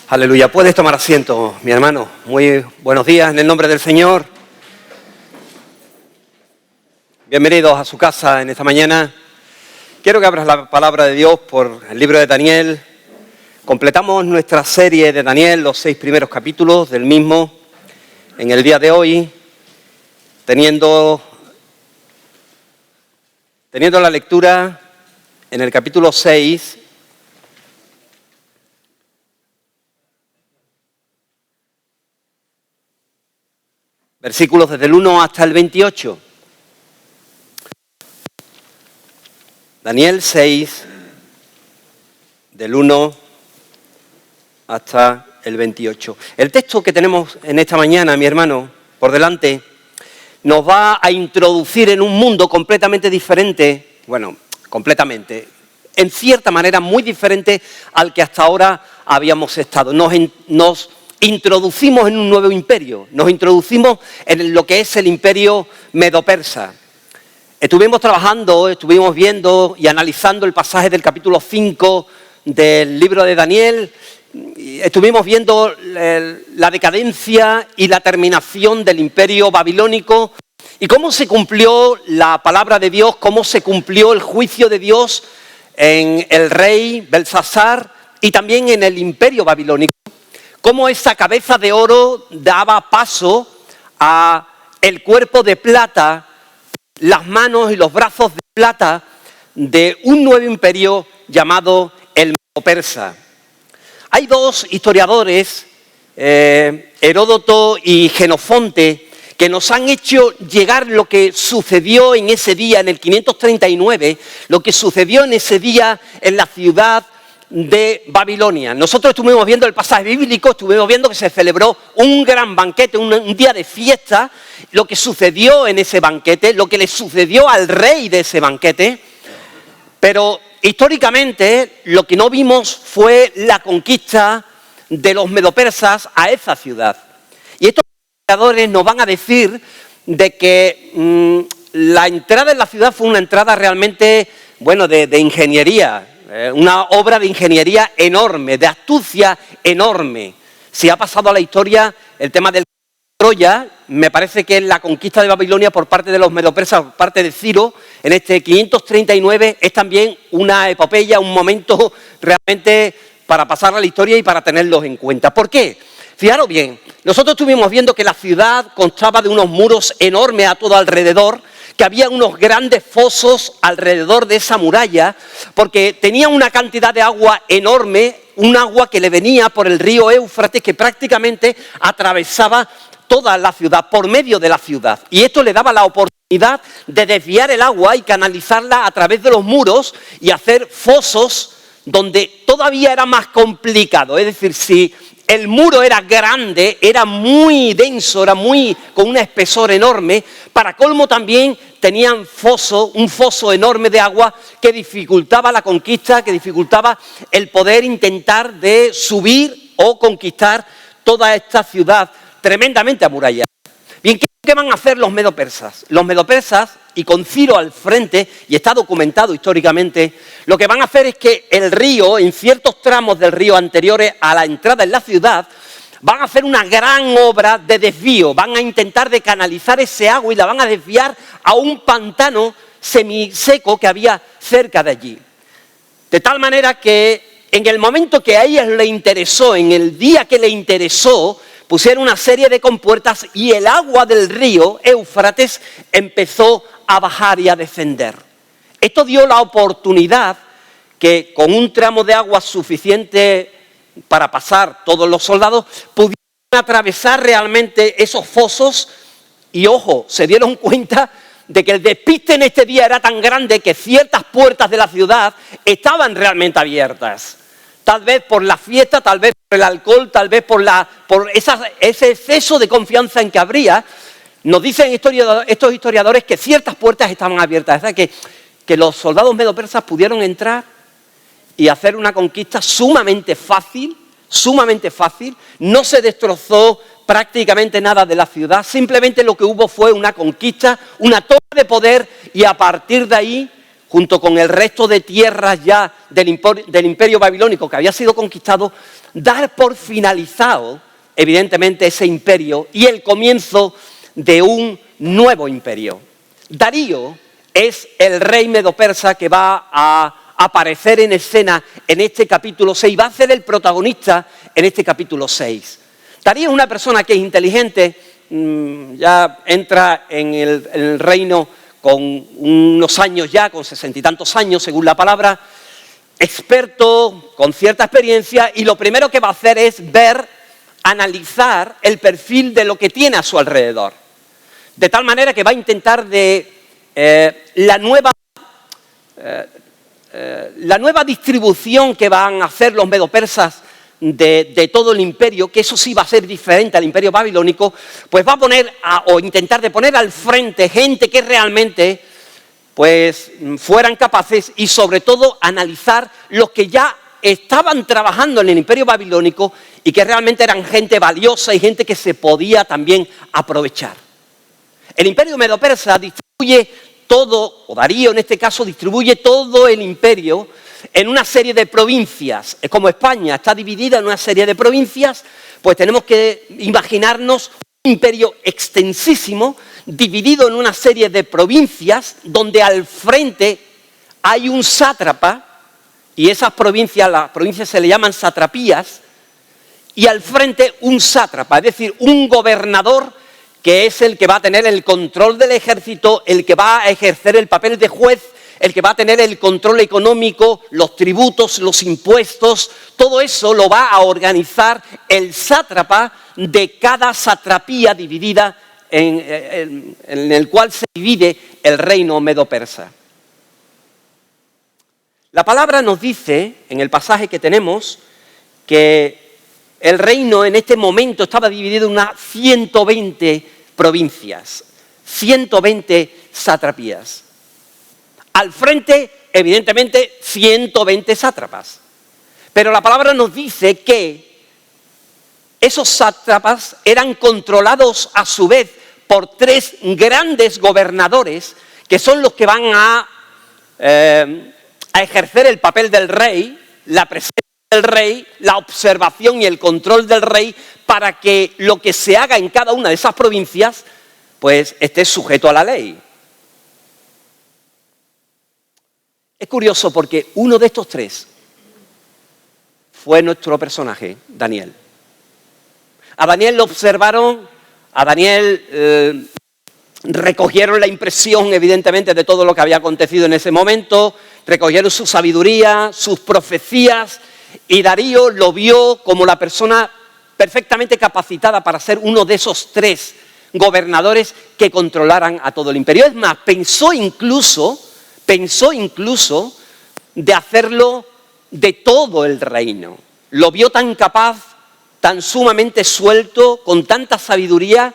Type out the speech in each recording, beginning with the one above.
Aleluya. Puedes tomar asiento, mi hermano. Muy buenos días en el nombre del Señor. Bienvenidos a su casa en esta mañana. Quiero que abras la palabra de Dios por el libro de Daniel. Completamos nuestra serie de Daniel, los 6 primeros capítulos del mismo, en el día de hoy, teniendo la lectura en el capítulo 6, versículos desde el 1 hasta el 28. Daniel 6, del 1 hasta el 28. El texto que tenemos en esta mañana, mi hermano, por delante, nos va a introducir en un mundo completamente diferente, en cierta manera muy diferente al que hasta ahora habíamos estado. Nos introducimos en un nuevo imperio, nos introducimos en lo que es el imperio medo-persa. Estuvimos viendo y analizando el pasaje del capítulo 5 del libro de Daniel. Estuvimos viendo la decadencia y la terminación del imperio babilónico y cómo se cumplió la palabra de Dios, cómo se cumplió el juicio de Dios en el rey Belsasar y también en el imperio babilónico. Cómo esa cabeza de oro daba paso a el cuerpo de plata, las manos y los brazos de plata de un nuevo imperio llamado el Medo-Persa. Hay dos historiadores, Heródoto y Jenofonte, que nos han hecho llegar lo que sucedió en ese día, en el 539, lo que sucedió en ese día en la ciudad de Babilonia. Nosotros estuvimos viendo el pasaje bíblico, estuvimos viendo que se celebró un gran banquete, un día de fiesta, lo que sucedió en ese banquete, lo que le sucedió al rey de ese banquete, pero históricamente lo que no vimos fue la conquista de los medopersas a esa ciudad. Y estos historiadores nos van a decir de que la entrada en la ciudad fue una entrada realmente, de ingeniería, una obra de ingeniería enorme, de astucia enorme. Si ha pasado a la historia el tema del Troya, me parece que la conquista de Babilonia por parte de los medopersas, por parte de Ciro, en este 539, es también una epopeya, un momento realmente para pasar a la historia y para tenerlos en cuenta. ¿Por qué? Fijaros bien, nosotros estuvimos viendo que la ciudad constaba de unos muros enormes a todo alrededor, que había unos grandes fosos alrededor de esa muralla, porque tenía una cantidad de agua enorme, un agua que le venía por el río Éufrates, que prácticamente atravesaba toda la ciudad, por medio de la ciudad. Y esto le daba la oportunidad de desviar el agua y canalizarla a través de los muros y hacer fosos donde todavía era más complicado. Es decir, si el muro era grande, era muy denso, con un espesor enorme. Para colmo también tenían un foso enorme de agua que dificultaba la conquista, que dificultaba el poder intentar de subir o conquistar toda esta ciudad tremendamente amurallada. Bien, ¿qué van a hacer los medopersas? Los medopersas, y con Ciro al frente, y está documentado históricamente, lo que van a hacer es que el río, en ciertos tramos del río anteriores a la entrada en la ciudad, van a hacer una gran obra de desvío, van a intentar de canalizar ese agua y la van a desviar a un pantano semiseco que había cerca de allí. De tal manera que en el momento que a ellas le interesó, en el día que le interesó, pusieron una serie de compuertas y el agua del río Éufrates empezó a bajar y a descender. Esto dio la oportunidad que con un tramo de agua suficiente para pasar todos los soldados pudieran atravesar realmente esos fosos y, ojo, se dieron cuenta de que el despiste en este día era tan grande que ciertas puertas de la ciudad estaban realmente abiertas. Tal vez por la fiesta, tal vez por el alcohol, tal vez por ese exceso de confianza en que habría. Nos dicen estos historiadores que ciertas puertas estaban abiertas. Es decir, que los soldados medopersas pudieron entrar y hacer una conquista sumamente fácil. No se destrozó prácticamente nada de la ciudad. Simplemente lo que hubo fue una conquista, una toma de poder y a partir de ahí junto con el resto de tierras ya del imperio babilónico que había sido conquistado, dar por finalizado, evidentemente, ese imperio y el comienzo de un nuevo imperio. Darío es el rey medo-persa que va a aparecer en escena en este capítulo 6, va a ser el protagonista en este capítulo 6. Darío es una persona que es inteligente, ya entra en el reino con unos años ya, con 60 y tantos años según la palabra, experto, con cierta experiencia, y lo primero que va a hacer es ver, analizar el perfil de lo que tiene a su alrededor. De tal manera que va a intentar la nueva distribución que van a hacer los medo-persas de todo el imperio, que eso sí va a ser diferente al imperio babilónico, pues va a poner o intentar de poner al frente gente que realmente pues fueran capaces y sobre todo analizar los que ya estaban trabajando en el imperio babilónico y que realmente eran gente valiosa y gente que se podía también aprovechar. El imperio medo-persa distribuye todo, o Darío en este caso, distribuye todo el imperio en una serie de provincias. Es como España está dividida en una serie de provincias, pues tenemos que imaginarnos un imperio extensísimo, dividido en una serie de provincias, donde al frente hay un sátrapa, y esas provincias, las provincias se le llaman satrapías, y al frente un sátrapa, es decir, un gobernador que es el que va a tener el control del ejército, el que va a ejercer el papel de juez, el que va a tener el control económico, los tributos, los impuestos, todo eso lo va a organizar el sátrapa de cada satrapía dividida en el cual se divide el reino medo-persa. La palabra nos dice, en el pasaje que tenemos, que el reino en este momento estaba dividido en unas 120 provincias, 120 satrapías. Al frente, evidentemente, 120 sátrapas. Pero la palabra nos dice que esos sátrapas eran controlados a su vez por 3 grandes gobernadores, que son los que van a ejercer el papel del rey, la presencia del rey, la observación y el control del rey, para que lo que se haga en cada una de esas provincias, pues esté sujeto a la ley. Es curioso porque uno de estos 3 fue nuestro personaje, Daniel. A Daniel lo observaron, a Daniel recogieron la impresión, evidentemente, de todo lo que había acontecido en ese momento, recogieron su sabiduría, sus profecías, y Darío lo vio como la persona perfectamente capacitada para ser uno de esos 3 gobernadores que controlaran a todo el imperio. Es más, pensó incluso de hacerlo de todo el reino. Lo vio tan capaz, tan sumamente suelto, con tanta sabiduría,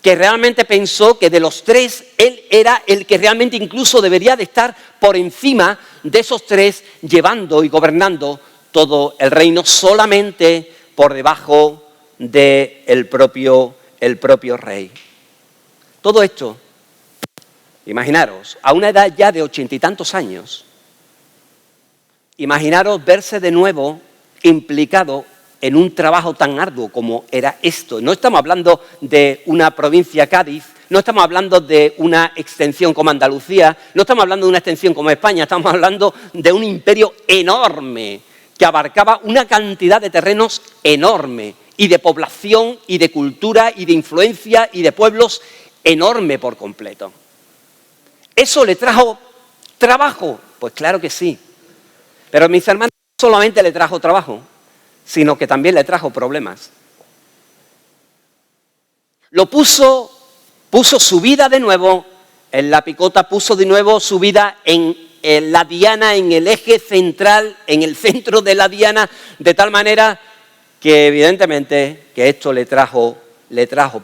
que realmente pensó que de los 3, él era el que realmente incluso debería de estar por encima de esos 3, llevando y gobernando todo el reino, solamente por debajo del propio rey. Todo esto, imaginaros, a una edad ya de 80 y tantos años, imaginaros verse de nuevo implicado en un trabajo tan arduo como era esto. No estamos hablando de una provincia Cádiz, no estamos hablando de una extensión como Andalucía, no estamos hablando de una extensión como España, estamos hablando de un imperio enorme que abarcaba una cantidad de terrenos enorme y de población y de cultura y de influencia y de pueblos enorme por completo. ¿Eso le trajo trabajo? Pues claro que sí. Pero mis hermanos, no solamente le trajo trabajo, sino que también le trajo problemas. Puso su vida de nuevo en la picota, puso de nuevo su vida en la diana, en el eje central, en el centro de la diana, de tal manera que evidentemente que esto le trajo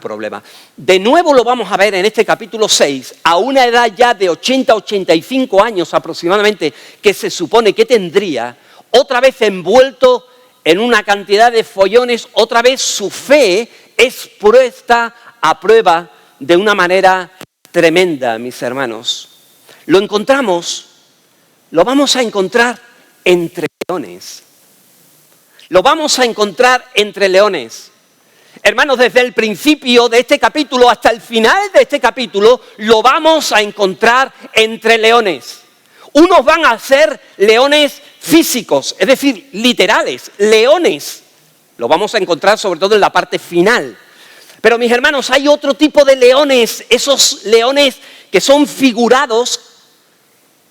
problemas. De nuevo lo vamos a ver en este capítulo 6, a una edad ya de 80-85 años aproximadamente, que se supone que tendría, otra vez envuelto en una cantidad de follones, otra vez su fe es puesta a prueba de una manera tremenda, mis hermanos. Lo encontramos lo vamos a encontrar entre leones. Lo vamos a encontrar entre leones. Hermanos, desde el principio de este capítulo hasta el final de este capítulo, lo vamos a encontrar entre leones. Unos van a ser leones físicos, es decir, literales, leones. Lo vamos a encontrar sobre todo en la parte final. Pero mis hermanos, hay otro tipo de leones, esos leones que son figurados,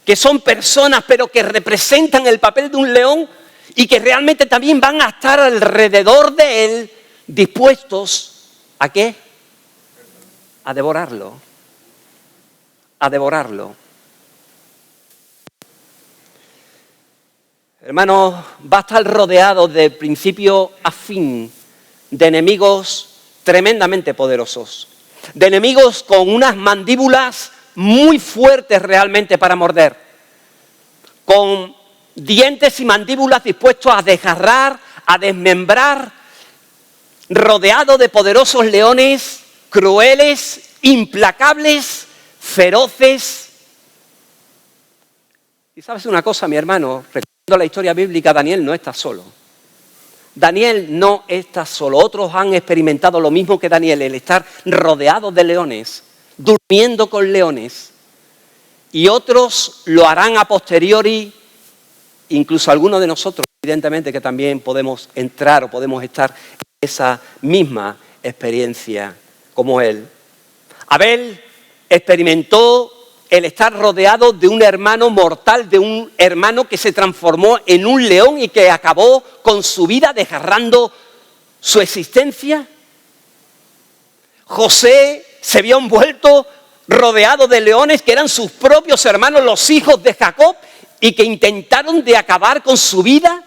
que son personas, pero que representan el papel de un león y que realmente también van a estar alrededor de él, dispuestos ¿a qué? A devorarlo. A devorarlo. Hermanos, va a estar rodeado de principio a fin de enemigos tremendamente poderosos, de enemigos con unas mandíbulas muy fuertes realmente para morder, con dientes y mandíbulas dispuestos a desgarrar, a desmembrar, rodeado de poderosos leones crueles, implacables, feroces. Y sabes una cosa, mi hermano, recordando la historia bíblica, Daniel no está solo. Daniel no está solo. Otros han experimentado lo mismo que Daniel, el estar rodeado de leones, durmiendo con leones. Y otros lo harán a posteriori, incluso algunos de nosotros, evidentemente, que también podemos entrar o podemos estar en esa misma experiencia como él. Abel experimentó el estar rodeado de un hermano mortal, de un hermano que se transformó en un león y que acabó con su vida desgarrando su existencia. José se vio envuelto, rodeado de leones que eran sus propios hermanos, los hijos de Jacob, y que intentaron de acabar con su vida.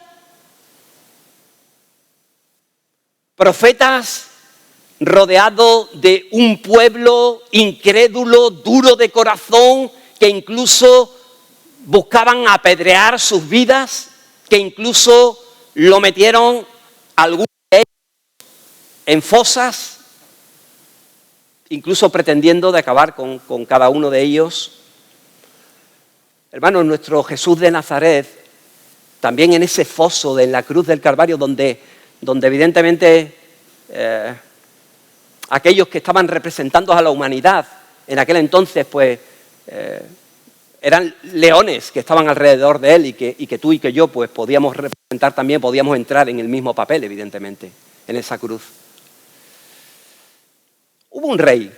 Profetas rodeado de un pueblo incrédulo, duro de corazón, que incluso buscaban apedrear sus vidas, que incluso lo metieron algunos de ellos en fosas, incluso pretendiendo de acabar con cada uno de ellos. Hermanos, nuestro Jesús de Nazaret, también en ese foso en la cruz del Calvario, donde evidentemente aquellos que estaban representando a la humanidad en aquel entonces, pues eran leones que estaban alrededor de él y que tú y que yo pues podíamos representar también, podíamos entrar en el mismo papel, evidentemente, en esa cruz. Hubo un rey,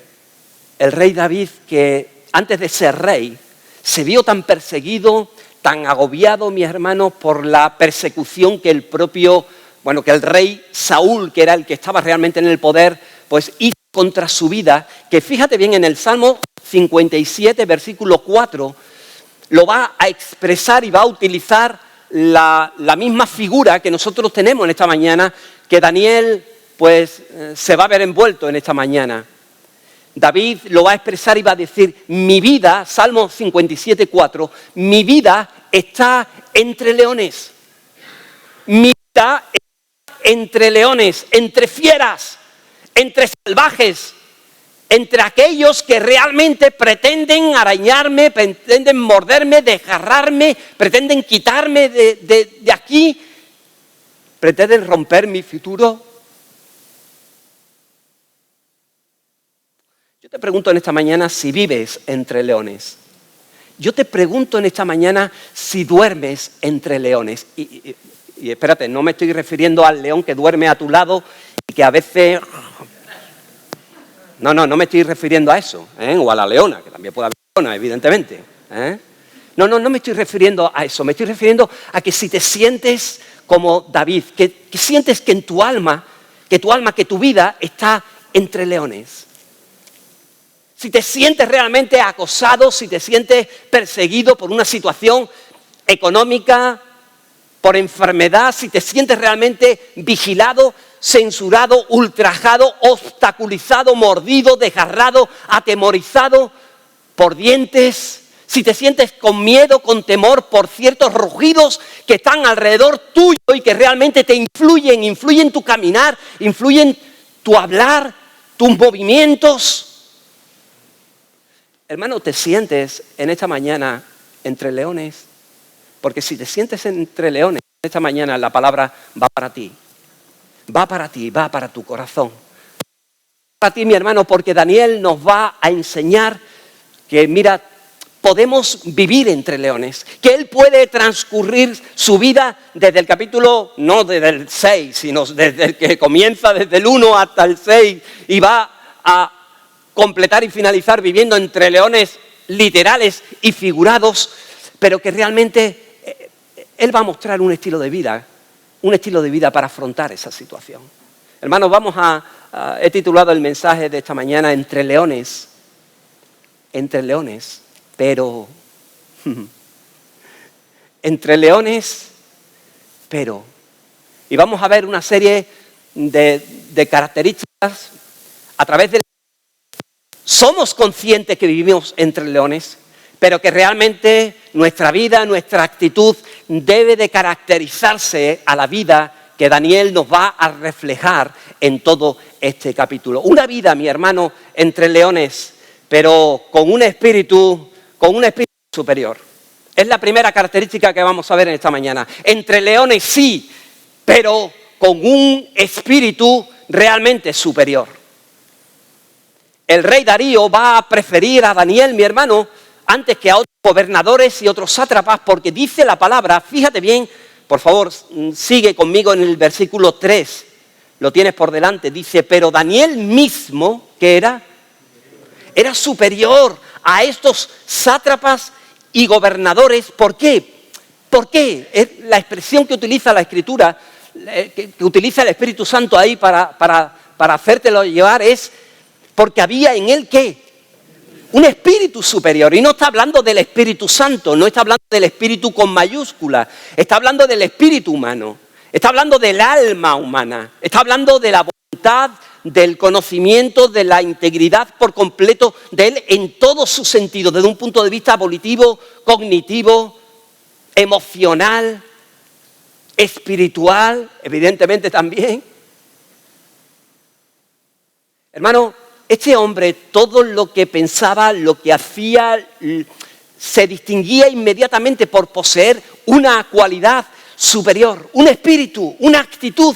el rey David, que antes de ser rey se vio tan perseguido, tan agobiado, mis hermanos, por la persecución que que el rey Saúl, que era el que estaba realmente en el poder, pues hizo contra su vida, que fíjate bien, en el Salmo 57, versículo 4, lo va a expresar y va a utilizar la misma figura que nosotros tenemos en esta mañana, que Daniel pues se va a ver envuelto en esta mañana. David lo va a expresar y va a decir, mi vida, Salmo 57, 4, mi vida está entre leones. Mi vida está entre leones, entre fieras, entre salvajes, entre aquellos que realmente pretenden arañarme, pretenden morderme, desgarrarme, pretenden quitarme de aquí, pretenden romper mi futuro. Yo te pregunto en esta mañana si vives entre leones. Yo te pregunto en esta mañana si duermes entre leones. Y espérate, no me estoy refiriendo al león que duerme a tu lado y que a veces... No me estoy refiriendo a eso, o a la leona, que también puede haber leona, evidentemente. No me estoy refiriendo a eso, me estoy refiriendo a que si te sientes como David, que sientes que en tu alma, que tu vida está entre leones. Si te sientes realmente acosado, si te sientes perseguido por una situación económica, por enfermedad, si te sientes realmente vigilado, censurado, ultrajado, obstaculizado, mordido, desgarrado, atemorizado por dientes, si te sientes con miedo, con temor por ciertos rugidos que están alrededor tuyo y que realmente te influyen tu caminar, influyen tu hablar, tus movimientos. Hermano, ¿te sientes en esta mañana entre leones? Porque si te sientes entre leones, esta mañana la palabra va para ti. Va para ti, va para tu corazón. Va para ti, mi hermano, porque Daniel nos va a enseñar que, mira, podemos vivir entre leones, que él puede transcurrir su vida desde el capítulo, no desde el 6, sino desde el que comienza desde el 1 hasta el 6 y va a completar y finalizar viviendo entre leones literales y figurados, pero que realmente él va a mostrar un estilo de vida para afrontar esa situación. Hermanos, he titulado el mensaje de esta mañana entre leones, pero entre leones, pero. Y vamos a ver una serie de características a través de las que somos conscientes que vivimos entre leones, pero que realmente nuestra vida, nuestra actitud debe de caracterizarse a la vida que Daniel nos va a reflejar en todo este capítulo. Una vida, mi hermano, entre leones, pero con un espíritu superior. Es la primera característica que vamos a ver en esta mañana. Entre leones sí, pero con un espíritu realmente superior. El rey Darío va a preferir a Daniel, mi hermano, antes que a otros gobernadores y otros sátrapas, porque dice la palabra, fíjate bien, por favor, sigue conmigo en el versículo 3, lo tienes por delante, dice, pero Daniel mismo, ¿qué era? Era superior a estos sátrapas y gobernadores. ¿Por qué? ¿Por qué? Es la expresión que utiliza la Escritura, que utiliza el Espíritu Santo ahí para hacértelo llevar, es porque había en él, ¿qué? Un espíritu superior. Y no está hablando del Espíritu Santo, no está hablando del Espíritu con mayúscula, está hablando del espíritu humano, está hablando del alma humana, está hablando de la voluntad, del conocimiento, de la integridad por completo de él en todo su sentido, desde un punto de vista volitivo, cognitivo, emocional, espiritual, evidentemente también. Hermano, este hombre, todo lo que pensaba, lo que hacía, se distinguía inmediatamente por poseer una cualidad superior, un espíritu, una actitud,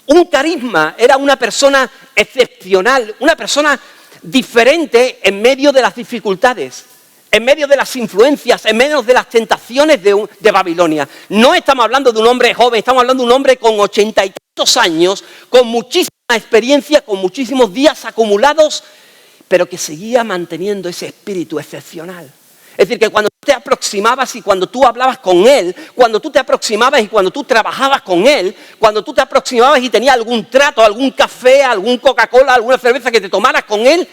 un carisma. Era una persona excepcional, una persona diferente en medio de las dificultades, en medio de las influencias, en medio de las tentaciones de Babilonia. No estamos hablando de un hombre joven, estamos hablando de un hombre con 80 y tantos años, con muchísima experiencia, con muchísimos días acumulados, pero que seguía manteniendo ese espíritu excepcional. Es decir, que cuando tú te aproximabas y cuando tú hablabas con él, cuando tú te aproximabas y cuando tú trabajabas con él, cuando tú te aproximabas y tenías algún trato, algún café, algún Coca-Cola, alguna cerveza que te tomaras con él,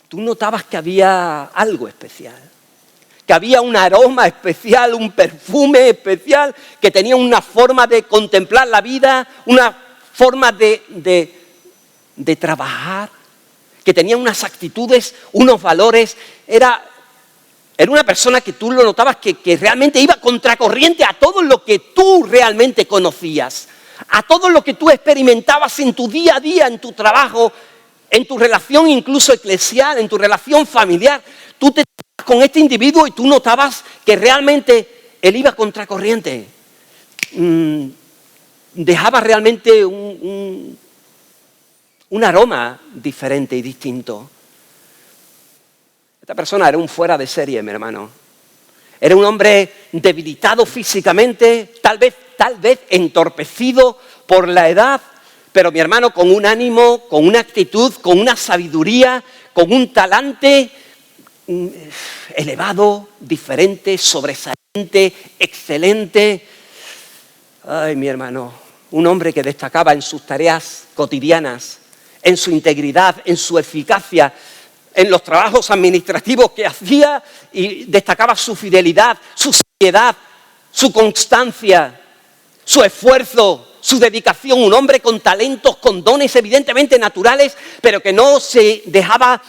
tú notabas que había algo especial, que había un aroma especial, un perfume especial, que tenía una forma de contemplar la vida, una forma de trabajar, que tenía unas actitudes, unos valores. Era una persona que tú lo notabas que realmente iba contracorriente a todo lo que tú realmente conocías, a todo lo que tú experimentabas en tu día a día, en tu trabajo, en tu relación incluso eclesial, en tu relación familiar. Tú te topabas con este individuo y tú notabas que realmente él iba contracorriente. Dejaba realmente un aroma diferente y distinto. Esta persona era un fuera de serie, mi hermano. Era un hombre debilitado físicamente, tal vez entorpecido por la edad, pero mi hermano, con un ánimo, con una actitud, con una sabiduría, con un talante elevado, diferente, sobresaliente, excelente. Ay, mi hermano, un hombre que destacaba en sus tareas cotidianas, en su integridad, en su eficacia, en los trabajos administrativos que hacía, y destacaba su fidelidad, su seriedad, su constancia, su esfuerzo, su dedicación. Un hombre con talentos, con dones evidentemente naturales, pero que no se dejaba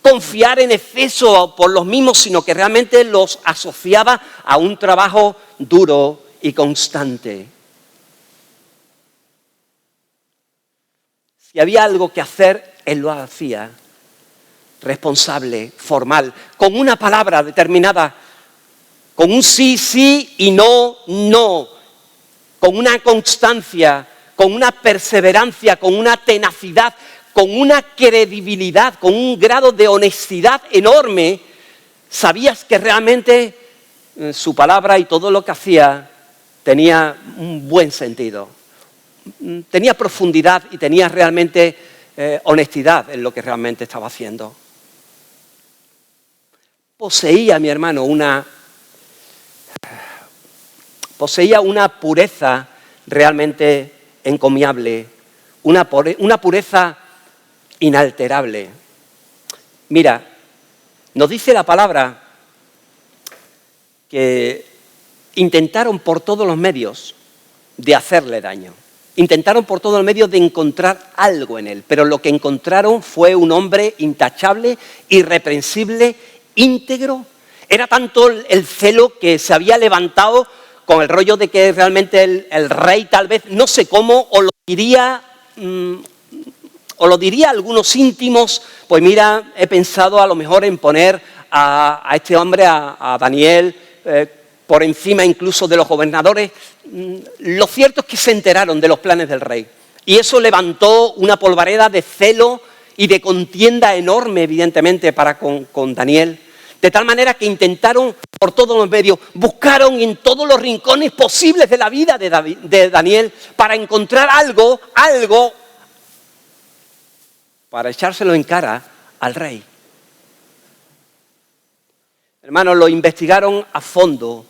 confiar en exceso por los mismos, sino que realmente los asociaba a un trabajo duro y constante. Si había algo que hacer, él lo hacía responsable, formal, con una palabra determinada, con un sí, sí y no, no, con una constancia, con una perseverancia, con una tenacidad, con una credibilidad, con un grado de honestidad enorme, sabías que realmente su palabra y todo lo que hacía tenía un buen sentido, tenía profundidad y tenía realmente honestidad en lo que realmente estaba haciendo. Poseía, mi hermano, una pureza realmente encomiable, una pureza inalterable. Mira, nos dice la palabra que intentaron por todos los medios de hacerle daño. Intentaron por todos los medios de encontrar algo en él, pero lo que encontraron fue un hombre intachable, irreprensible, íntegro. Era tanto el celo que se había levantado con el rollo de que realmente el rey tal vez, no sé cómo, o lo diría algunos íntimos, pues mira, he pensado a lo mejor en poner a este hombre, a Daniel, por encima incluso de los gobernadores. Lo cierto es que se enteraron de los planes del rey y eso levantó una polvareda de celo y de contienda enorme, evidentemente, para con Daniel, de tal manera que intentaron por todos los medios, buscaron en todos los rincones posibles de la vida de Daniel para encontrar algo para echárselo en cara al rey. Hermanos, lo investigaron a fondo,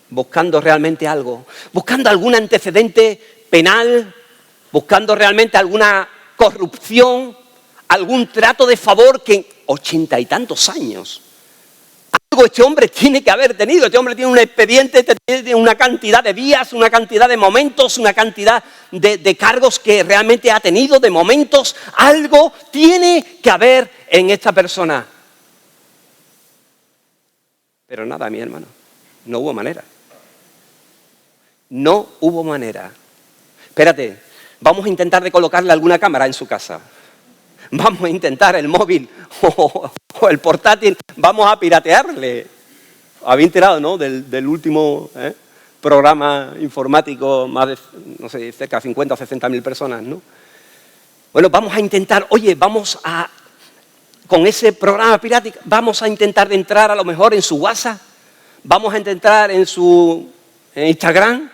buscando realmente algo, buscando algún antecedente penal, buscando realmente alguna corrupción, algún trato de favor que en 80 y tantos años, algo este hombre tiene que haber tenido. Este hombre tiene un expediente, tiene una cantidad de días, una cantidad de momentos, una cantidad de cargos que realmente ha tenido, de momentos. Algo tiene que haber en esta persona. Pero nada, mi hermano, no hubo manera. No hubo manera. Espérate, vamos a intentar de colocarle alguna cámara en su casa. Vamos a intentar el móvil o el portátil, vamos a piratearle. Había enterado, ¿no?, del último programa informático, más de, no sé, cerca de 50 o 60.000 personas, ¿no? Bueno, vamos a intentar, con ese programa pirata, vamos a intentar de entrar a lo mejor en su WhatsApp, vamos a intentar en su Instagram,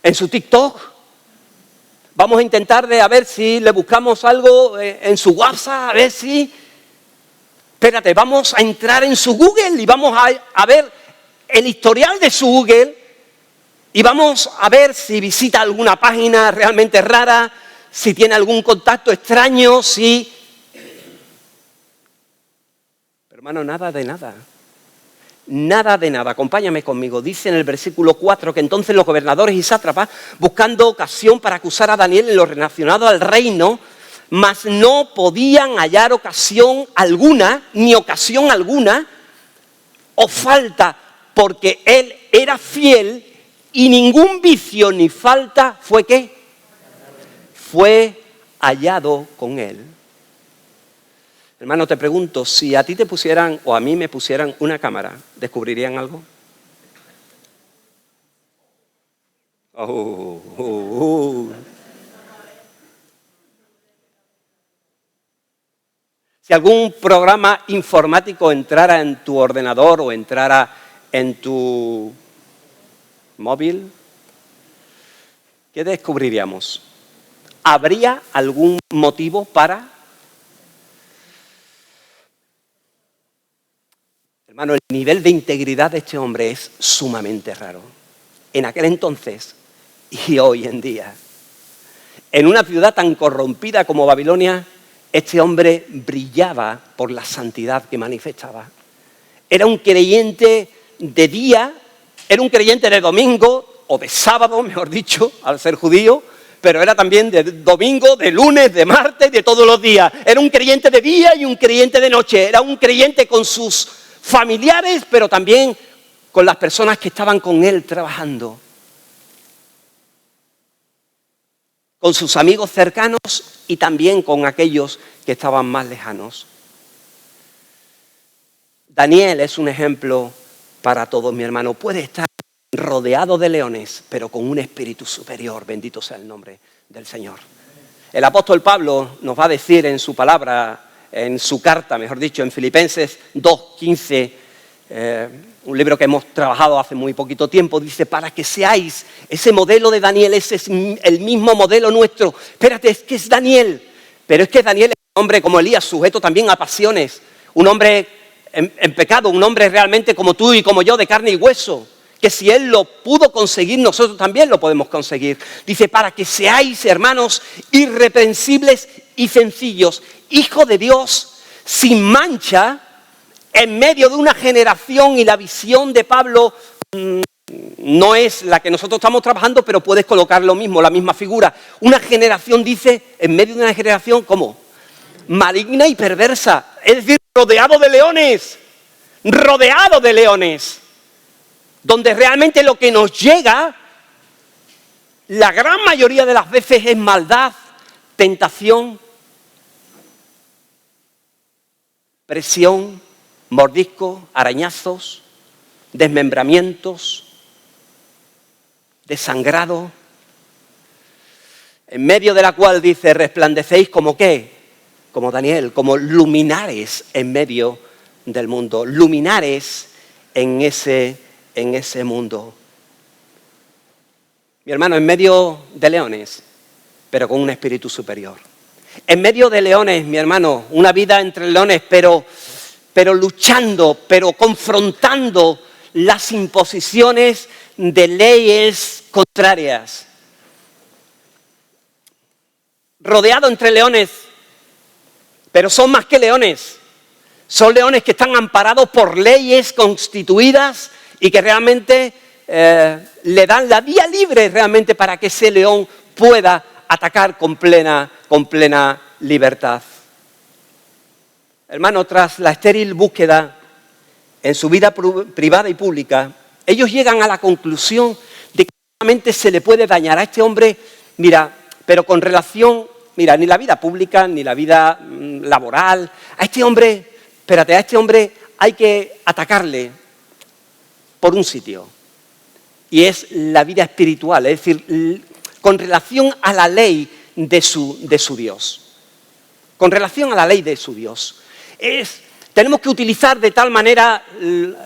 en su TikTok, vamos a intentar de a ver si le buscamos algo en su WhatsApp, a ver si... Espérate, vamos a entrar en su Google y vamos a ver el historial de su Google y vamos a ver si visita alguna página realmente rara, si tiene algún contacto extraño, si... Hermano, nada de nada. Nada de nada. Acompáñame conmigo. Dice en el versículo 4 que entonces los gobernadores y sátrapas, buscando ocasión para acusar a Daniel en lo relacionado al reino, mas no podían hallar ocasión alguna, ni ocasión alguna, o falta, porque él era fiel y ningún vicio ni falta fue ¿qué? Fue hallado con él. Hermano, te pregunto, si a ti te pusieran o a mí me pusieran una cámara, ¿descubrirían algo? Si algún programa informático entrara en tu ordenador o entrara en tu móvil, ¿qué descubriríamos? ¿Habría algún motivo para...? Hermano, el nivel de integridad de este hombre es sumamente raro. En aquel entonces y hoy en día, en una ciudad tan corrompida como Babilonia, este hombre brillaba por la santidad que manifestaba. Era un creyente de día, era un creyente de domingo, o de sábado, mejor dicho, al ser judío, pero era también de domingo, de lunes, de martes, de todos los días. Era un creyente de día y un creyente de noche. Era un creyente con sus familiares, pero también con las personas que estaban con él trabajando. Con sus amigos cercanos y también con aquellos que estaban más lejanos. Daniel es un ejemplo para todos, mi hermano. Puede estar rodeado de leones, pero con un espíritu superior. Bendito sea el nombre del Señor. El apóstol Pablo nos va a decir en su palabra, en su carta, mejor dicho, en Filipenses 2:15, un libro que hemos trabajado hace muy poquito tiempo, dice, para que seáis ese modelo de Daniel, ese es el mismo modelo nuestro. Espérate, es que es Daniel, pero es que Daniel es un hombre como Elías, sujeto también a pasiones, un hombre en pecado, un hombre realmente como tú y como yo, de carne y hueso, que si él lo pudo conseguir, nosotros también lo podemos conseguir. Dice, para que seáis, hermanos, irreprensibles y sencillos, hijos de Dios, sin mancha, en medio de una generación, y la visión de Pablo no es la que nosotros estamos trabajando, pero puedes colocar lo mismo, la misma figura. Una generación, dice, en medio de una generación, ¿cómo? Maligna y perversa, es decir, rodeado de leones, donde realmente lo que nos llega, la gran mayoría de las veces es maldad, tentación, presión, mordisco, arañazos, desmembramientos, desangrado, en medio de la cual dice, resplandecéis como ¿qué? Como Daniel, como luminares en medio del mundo, luminares en ese mundo. Mi hermano, en medio de leones, pero con un espíritu superior. En medio de leones, mi hermano, una vida entre leones, pero luchando, pero confrontando las imposiciones de leyes contrarias. Rodeado entre leones, pero son más que leones. Son leones que están amparados por leyes constituidas y que realmente le dan la vía libre realmente para que ese león pueda atacar con plena libertad. Hermano, tras la estéril búsqueda en su vida privada y pública, ellos llegan a la conclusión de que solamente se le puede dañar a este hombre, mira, pero con relación, mira, ni la vida pública, ni la vida laboral, a este hombre hay que atacarle por un sitio, y es la vida espiritual, es decir, con relación a la ley de su Dios. Con relación a la ley de su Dios. Tenemos que utilizar de tal manera,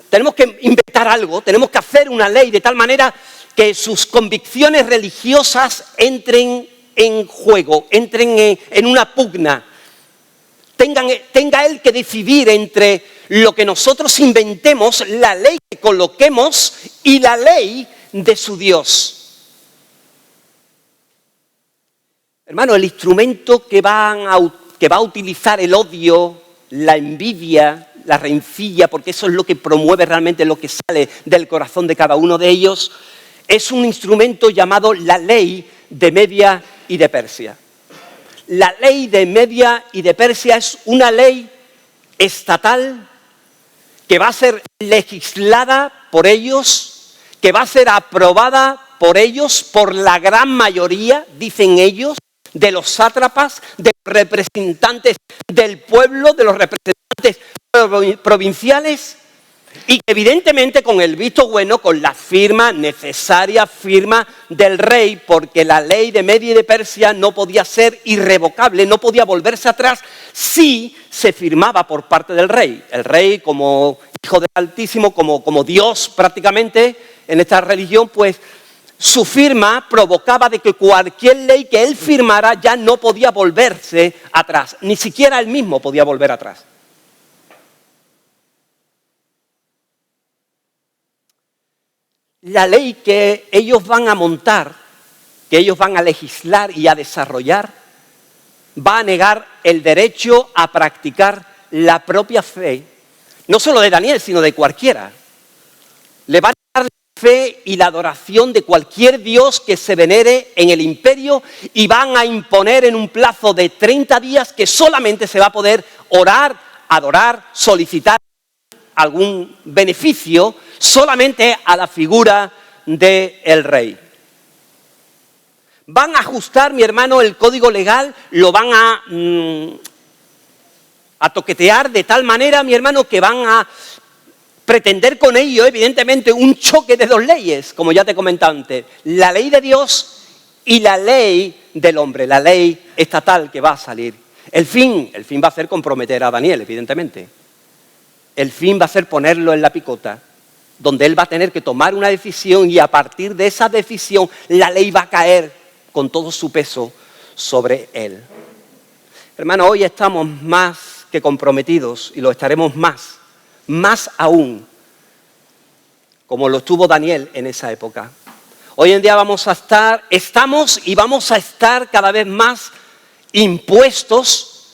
tenemos que inventar algo, tenemos que hacer una ley de tal manera que sus convicciones religiosas entren en juego, entren en una pugna. Tenga él que decidir entre lo que nosotros inventemos, la ley que coloquemos y la ley de su Dios. Hermano, el instrumento que va a utilizar el odio, la envidia, la rencilla, porque eso es lo que promueve realmente lo que sale del corazón de cada uno de ellos, es un instrumento llamado la ley de Media y de Persia. La ley de Media y de Persia es una ley estatal que va a ser legislada por ellos, que va a ser aprobada por ellos, por la gran mayoría, dicen ellos, de los sátrapas, de los representantes del pueblo, de los representantes provinciales, y evidentemente con el visto bueno, con la necesaria firma del rey, porque la ley de Media y de Persia no podía ser irrevocable, no podía volverse atrás si se firmaba por parte del rey. El rey, como hijo del Altísimo, como Dios prácticamente en esta religión, pues su firma provocaba de que cualquier ley que él firmara ya no podía volverse atrás, ni siquiera él mismo podía volver atrás. La ley que ellos van a montar, que ellos van a legislar y a desarrollar, va a negar el derecho a practicar la propia fe, no solo de Daniel, sino de cualquiera. Le va a negar la fe y la adoración de cualquier dios que se venere en el imperio, y van a imponer en un plazo de 30 días que solamente se va a poder orar, adorar, solicitar algún beneficio solamente a la figura del rey. Van a ajustar, mi hermano, el código legal, lo van a a toquetear de tal manera, mi hermano, que van a pretender con ello, evidentemente, un choque de dos leyes, como ya te comentaba antes, la ley de Dios y la ley del hombre, la ley estatal que va a salir. El fin va a ser comprometer a Daniel, evidentemente. El fin va a ser ponerlo en la picota, donde él va a tener que tomar una decisión y a partir de esa decisión la ley va a caer con todo su peso sobre él. Hermano, hoy estamos más que comprometidos y lo estaremos más aún, como lo estuvo Daniel en esa época. Hoy en día estamos y vamos a estar cada vez más impuestos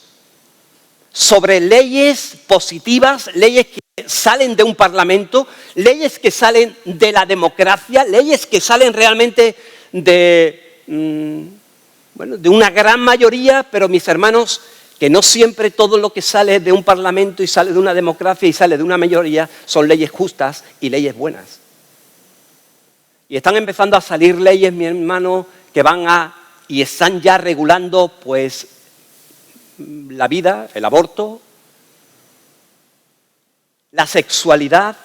sobre leyes positivas, leyes que salen de un parlamento, leyes que salen de la democracia, leyes que salen realmente de una gran mayoría, pero mis hermanos, que no siempre todo lo que sale de un parlamento y sale de una democracia y sale de una mayoría son leyes justas y leyes buenas. Y están empezando a salir leyes, mi hermano, que y están ya regulando, pues, la vida, el aborto, la sexualidad,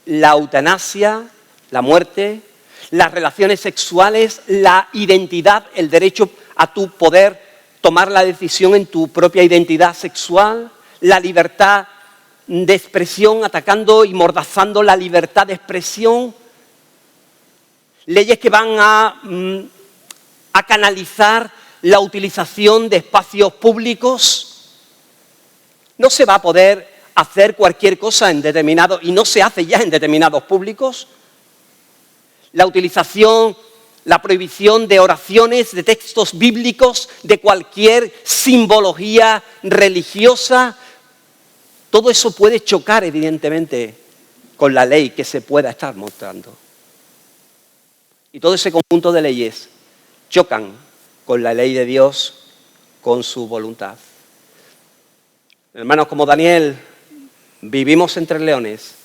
la eutanasia, la muerte, las relaciones sexuales, la identidad, el derecho a tu poder tomar la decisión en tu propia identidad sexual, la libertad de expresión, atacando y mordazando la libertad de expresión, leyes que van a canalizar la utilización de espacios públicos. No se va a poder hacer cualquier cosa en determinados, y no se hace ya en determinados públicos. La prohibición de oraciones, de textos bíblicos, de cualquier simbología religiosa. Todo eso puede chocar, evidentemente, con la ley que se pueda estar mostrando. Y todo ese conjunto de leyes chocan con la ley de Dios, con su voluntad. Hermanos, como Daniel, vivimos entre leones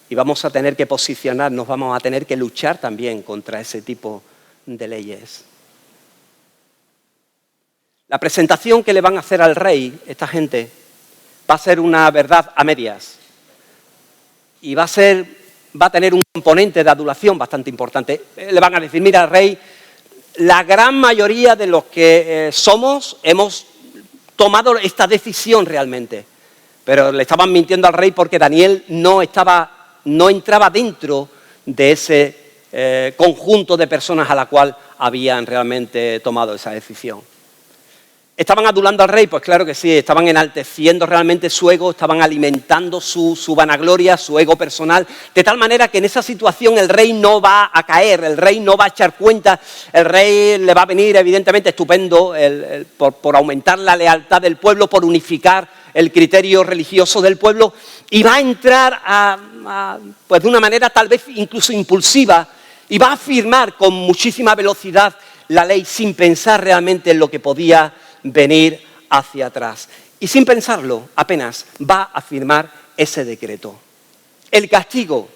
y vamos a tener que posicionarnos, vamos a tener que luchar también contra ese tipo de leyes. La presentación que le van a hacer al rey, esta gente, va a ser una verdad a medias y va a tener un componente de adulación bastante importante. Le van a decir, mira, rey, la gran mayoría de los que hemos tomado esta decisión realmente, pero le estaban mintiendo al rey porque Daniel no entraba dentro de ese conjunto de personas a la cual habían realmente tomado esa decisión. ¿Estaban adulando al rey? Pues claro que sí, estaban enalteciendo realmente su ego, estaban alimentando su vanagloria, su ego personal, de tal manera que en esa situación el rey no va a caer, el rey no va a echar cuenta, el rey le va a venir evidentemente estupendo por aumentar la lealtad del pueblo, por unificar el criterio religioso del pueblo, y va a entrar pues de una manera tal vez incluso impulsiva, y va a afirmar con muchísima velocidad la ley sin pensar realmente en lo que podía venir hacia atrás. Y sin pensarlo, apenas va a firmar ese decreto. El castigo,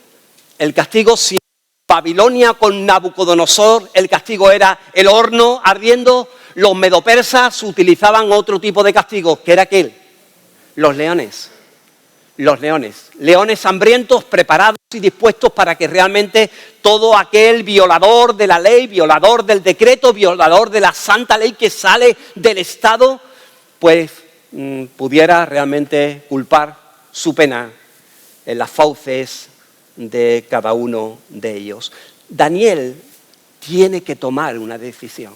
si Babilonia con Nabucodonosor, el castigo era el horno ardiendo, los medopersas utilizaban otro tipo de castigo, que era aquel, los leones. Leones hambrientos, preparados y dispuestos para que realmente todo aquel violador de la ley, violador del decreto, violador de la santa ley que sale del Estado, pues pudiera realmente culpar su pena en las fauces de cada uno de ellos. Daniel tiene que tomar una decisión.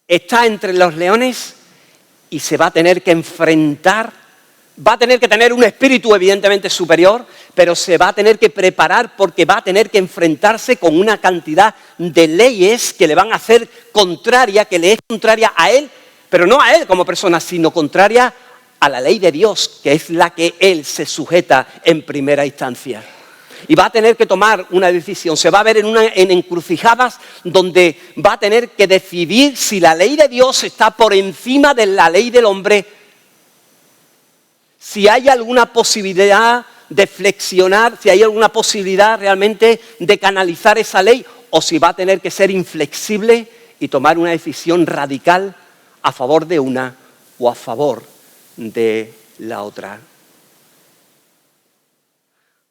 Está entre los leones y se va a tener que enfrentar. Va a tener que tener un espíritu evidentemente superior, pero se va a tener que preparar porque va a tener que enfrentarse con una cantidad de leyes que le van a hacer contraria, que le es contraria a él, pero no a él como persona, sino contraria a la ley de Dios, que es la que él se sujeta en primera instancia. Y va a tener que tomar una decisión, se va a ver en encrucijadas donde va a tener que decidir si la ley de Dios está por encima de la ley del hombre, si hay alguna posibilidad de flexionar, si hay alguna posibilidad realmente de canalizar esa ley, o si va a tener que ser inflexible y tomar una decisión radical a favor de una o a favor de la otra.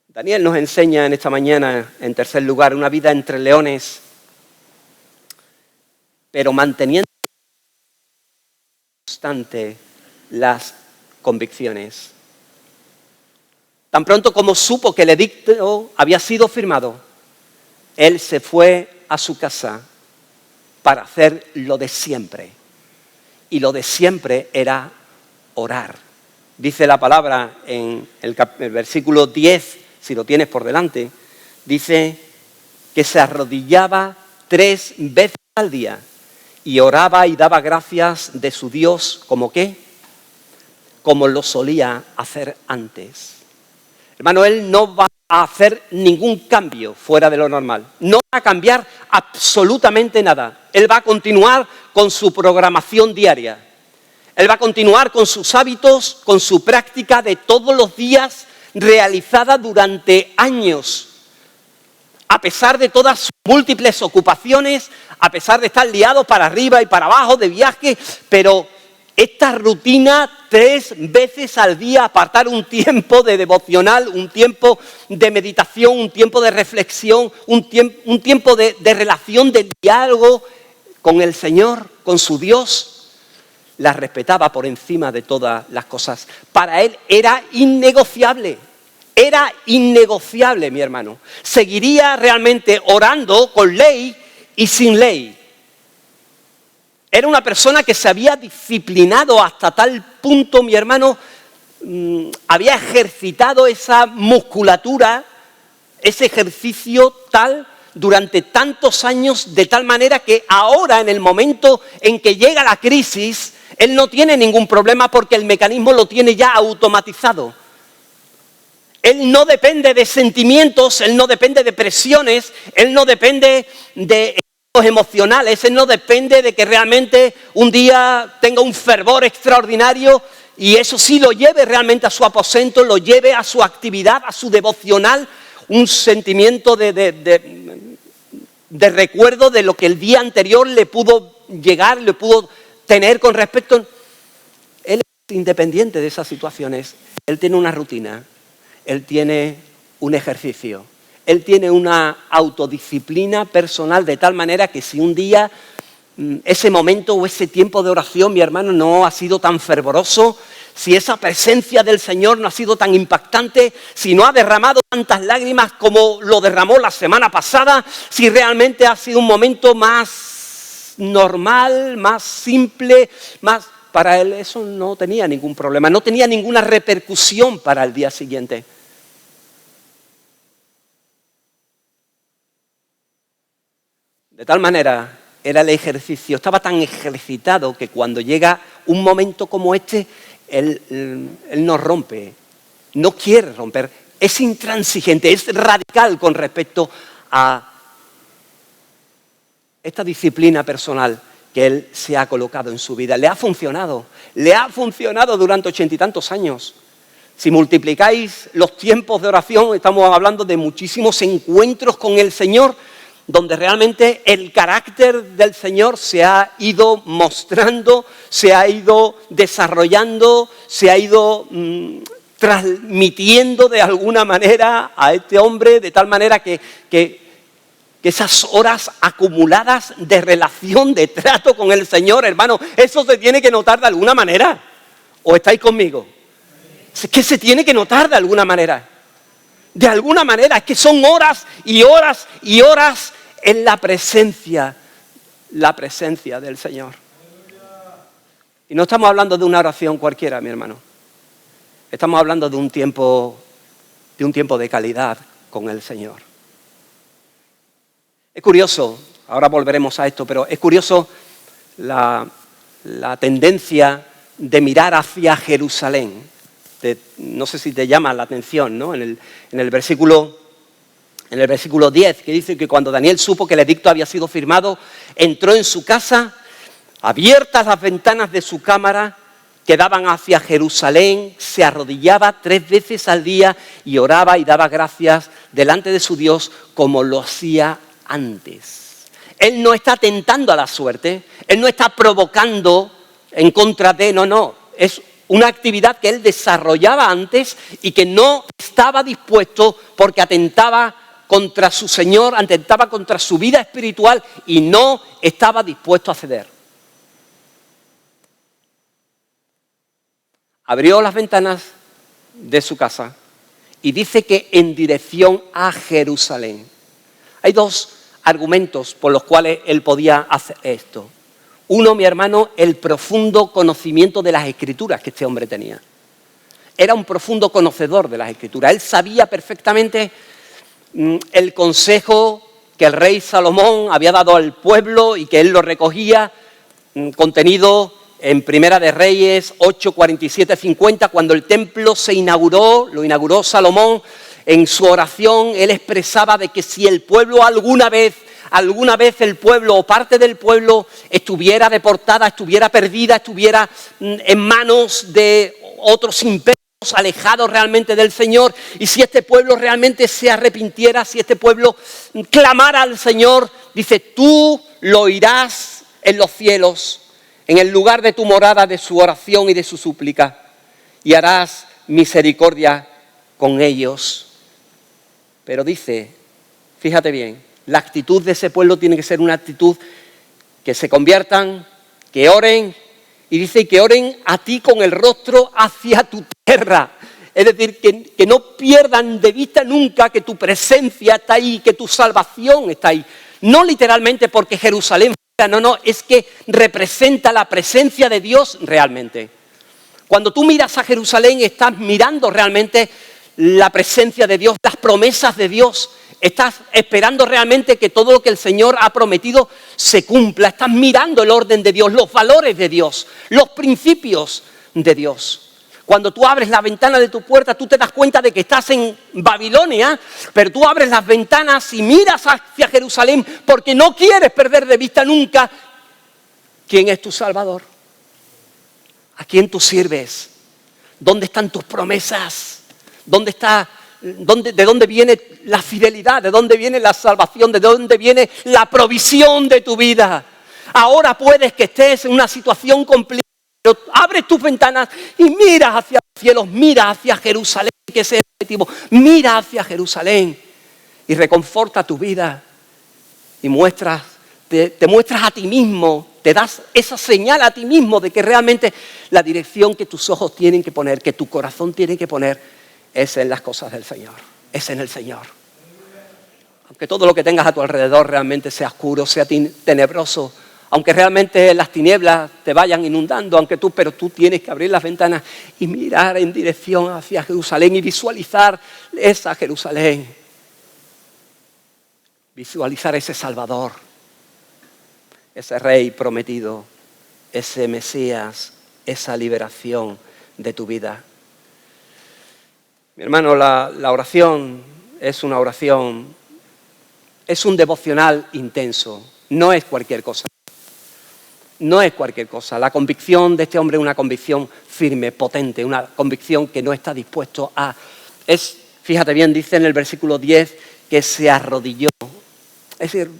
Daniel nos enseña en esta mañana, en tercer lugar, una vida entre leones, pero manteniendo constante las convicciones. Tan pronto como supo que el edicto había sido firmado, él se fue a su casa para hacer lo de siempre. Y lo de siempre era orar. Dice la palabra en el versículo 10, si lo tienes por delante, dice que se arrodillaba 3 veces al día y oraba y daba gracias de su Dios, ¿como qué? Como lo solía hacer antes. Hermano, él no va a hacer ningún cambio fuera de lo normal. No va a cambiar absolutamente nada. Él va a continuar con su programación diaria. Él va a continuar con sus hábitos, con su práctica de todos los días realizada durante años. A pesar de todas sus múltiples ocupaciones, a pesar de estar liado para arriba y para abajo de viaje, pero esta rutina 3 veces al día, apartar un tiempo de devocional, un tiempo de meditación, un tiempo de reflexión, un tiempo de relación, de diálogo con el Señor, con su Dios, la respetaba por encima de todas las cosas. Para él era innegociable, mi hermano. Seguiría realmente orando con ley y sin ley. Era una persona que se había disciplinado hasta tal punto, mi hermano, había ejercitado esa musculatura, ese ejercicio tal durante tantos años, de tal manera que ahora, en el momento en que llega la crisis, él no tiene ningún problema porque el mecanismo lo tiene ya automatizado. Él no depende de sentimientos, él no depende de presiones, él no depende de emocionales, él no depende de que realmente un día tenga un fervor extraordinario y eso sí lo lleve realmente a su aposento, lo lleve a su actividad, a su devocional, un sentimiento de recuerdo de lo que el día anterior le pudo llegar, le pudo tener con respecto. Él es independiente de esas situaciones, él tiene una rutina, él tiene un ejercicio. Él tiene una autodisciplina personal de tal manera que si un día ese momento o ese tiempo de oración, mi hermano, no ha sido tan fervoroso, si esa presencia del Señor no ha sido tan impactante, si no ha derramado tantas lágrimas como lo derramó la semana pasada, si realmente ha sido un momento más normal, más simple, para él eso no tenía ningún problema, no tenía ninguna repercusión para el día siguiente. De tal manera, era el ejercicio, estaba tan ejercitado que cuando llega un momento como este, él no rompe, no quiere romper, es intransigente, es radical con respecto a esta disciplina personal que él se ha colocado en su vida. Le ha funcionado durante 80 y tantos años. Si multiplicáis los tiempos de oración, estamos hablando de muchísimos encuentros con el Señor, donde realmente el carácter del Señor se ha ido mostrando, se ha ido desarrollando, se ha ido transmitiendo de alguna manera a este hombre, de tal manera que esas horas acumuladas de relación, de trato con el Señor, hermano, eso se tiene que notar de alguna manera. ¿O estáis conmigo? Es que se tiene que notar de alguna manera. De alguna manera, es que son horas y horas y horas en la presencia del Señor. Y no estamos hablando de una oración cualquiera, mi hermano. Estamos hablando de un tiempo de calidad con el Señor. Es curioso, ahora volveremos a esto, pero es curioso la tendencia de mirar hacia Jerusalén. No sé si te llama la atención, ¿no? En el versículo 10, que dice que cuando Daniel supo que el edicto había sido firmado, entró en su casa, abiertas las ventanas de su cámara que daban hacia Jerusalén, se arrodillaba 3 veces al día y oraba y daba gracias delante de su Dios como lo hacía antes. Él no está tentando a la suerte, él no está provocando en contra de, no, es una actividad que él desarrollaba antes y que no estaba dispuesto porque atentaba contra su Señor, atentaba contra su vida espiritual y no estaba dispuesto a ceder. Abrió las ventanas de su casa y dice que en dirección a Jerusalén. Hay dos argumentos por los cuales él podía hacer esto. Uno, mi hermano, el profundo conocimiento de las Escrituras que este hombre tenía. Era un profundo conocedor de las Escrituras. Él sabía perfectamente el consejo que el rey Salomón había dado al pueblo y que él lo recogía, contenido en Primera de Reyes 8, 47, 50, cuando el templo se inauguró, lo inauguró Salomón. En su oración él expresaba de que si el pueblo alguna vez el pueblo o parte del pueblo estuviera deportada, estuviera perdida, estuviera en manos de otros imperios, alejados realmente del Señor, y si este pueblo realmente se arrepintiera, si este pueblo clamara al Señor, dice, tú lo oirás en los cielos, en el lugar de tu morada, de su oración y de su súplica, y harás misericordia con ellos. Pero dice, fíjate bien, la actitud de ese pueblo tiene que ser una actitud que se conviertan, que oren, y dice que oren a ti con el rostro hacia tu tierra. Es decir, que no pierdan de vista nunca que tu presencia está ahí, que tu salvación está ahí. No literalmente porque Jerusalén, no, es que representa la presencia de Dios realmente. Cuando tú miras a Jerusalén, estás mirando realmente la presencia de Dios, las promesas de Dios. Estás esperando realmente que todo lo que el Señor ha prometido se cumpla. Estás mirando el orden de Dios, los valores de Dios, los principios de Dios. Cuando tú abres la ventana de tu puerta, tú te das cuenta de que estás en Babilonia, pero tú abres las ventanas y miras hacia Jerusalén porque no quieres perder de vista nunca quién es tu Salvador, a quién tú sirves, dónde están tus promesas, de dónde viene la fidelidad, de dónde viene la salvación, de dónde viene la provisión de tu vida. Ahora puedes que estés en una situación complicada, pero abres tus ventanas y miras hacia los cielos, miras hacia Jerusalén, que es el objetivo, mira hacia Jerusalén y reconforta tu vida y te muestras a ti mismo, te das esa señal a ti mismo de que realmente la dirección que tus ojos tienen que poner, que tu corazón tiene que poner, es en las cosas del Señor, es en el Señor. Aunque todo lo que tengas a tu alrededor realmente sea oscuro, sea tenebroso, aunque realmente las tinieblas te vayan inundando, pero tú tienes que abrir las ventanas y mirar en dirección hacia Jerusalén y visualizar esa Jerusalén. Visualizar ese Salvador, ese Rey prometido, ese Mesías, esa liberación de tu vida. Mi hermano, la oración es una oración, es un devocional intenso, no es cualquier cosa. No es cualquier cosa. La convicción de este hombre es una convicción firme, potente, una convicción que no está dispuesto a... Fíjate bien, dice en el versículo 10 que se arrodilló. Es decir,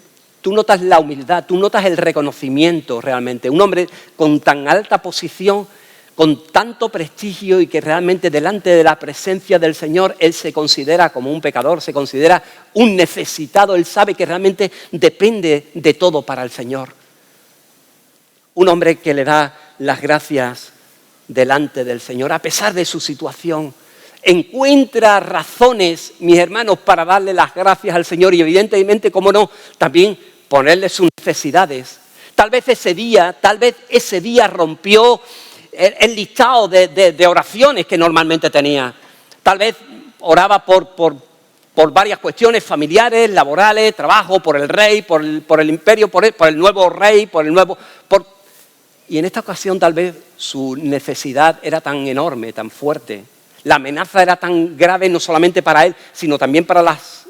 tú notas la humildad, tú notas el reconocimiento realmente. Un hombre con tan alta posición, con tanto prestigio y que realmente delante de la presencia del Señor él se considera como un pecador, se considera un necesitado. Él sabe que realmente depende de todo para el Señor. Un hombre que le da las gracias delante del Señor, a pesar de su situación. Encuentra razones, mis hermanos, para darle las gracias al Señor y evidentemente, cómo no, también ponerle sus necesidades. Tal vez ese día rompió el listado de oraciones que normalmente tenía. Tal vez oraba por varias cuestiones familiares, laborales, trabajo, por el rey, por el imperio, por el nuevo rey, y en esta ocasión tal vez su necesidad era tan enorme, tan fuerte. La amenaza era tan grave no solamente para él, sino también para las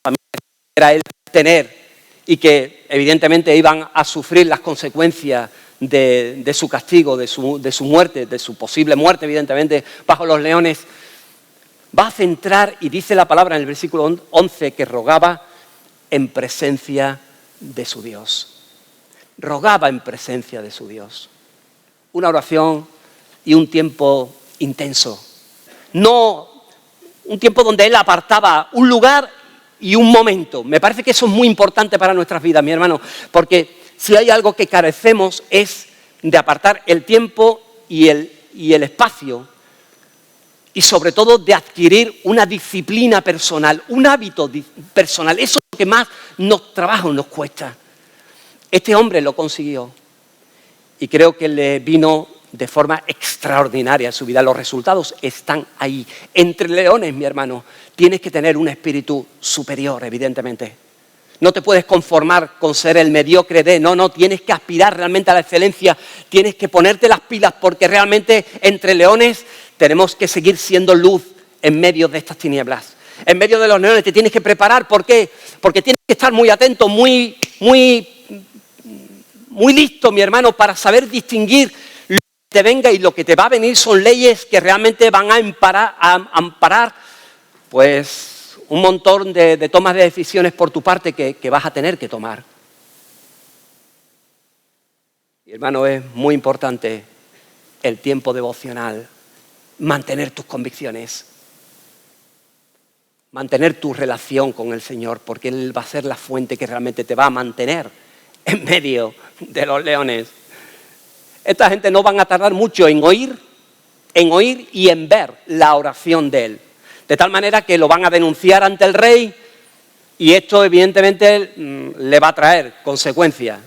familias que era él tener y que evidentemente iban a sufrir las consecuencias de su castigo, de su muerte, de su posible muerte, evidentemente, bajo los leones. Va a centrar, y dice la palabra en el versículo 11, que rogaba en presencia de su Dios. Rogaba en presencia de su Dios. Una oración y un tiempo intenso. No un tiempo donde Él apartaba un lugar y un momento. Me parece que eso es muy importante para nuestras vidas, mi hermano, porque si hay algo que carecemos es de apartar el tiempo y el espacio, y sobre todo de adquirir una disciplina personal, un hábito personal. Eso es lo que más trabajo nos cuesta. Este hombre lo consiguió y creo que le vino de forma extraordinaria a su vida. Los resultados están ahí. Entre leones, mi hermano, tienes que tener un espíritu superior, evidentemente. No te puedes conformar con ser el mediocre de, no, tienes que aspirar realmente a la excelencia, tienes que ponerte las pilas porque realmente entre leones tenemos que seguir siendo luz en medio de estas tinieblas. En medio de los leones te tienes que preparar, ¿por qué? Porque tienes que estar muy atento, muy listo, mi hermano, para saber distinguir lo que te venga y lo que te va a venir son leyes que realmente van a amparar, pues, un montón de tomas de decisiones por tu parte que vas a tener que tomar. Y hermano, es muy importante el tiempo devocional, mantener tus convicciones, mantener tu relación con el Señor, porque Él va a ser la fuente que realmente te va a mantener en medio de los leones. Esta gente no van a tardar mucho en oír y en ver la oración de Él. De tal manera que lo van a denunciar ante el rey y esto evidentemente le va a traer consecuencias.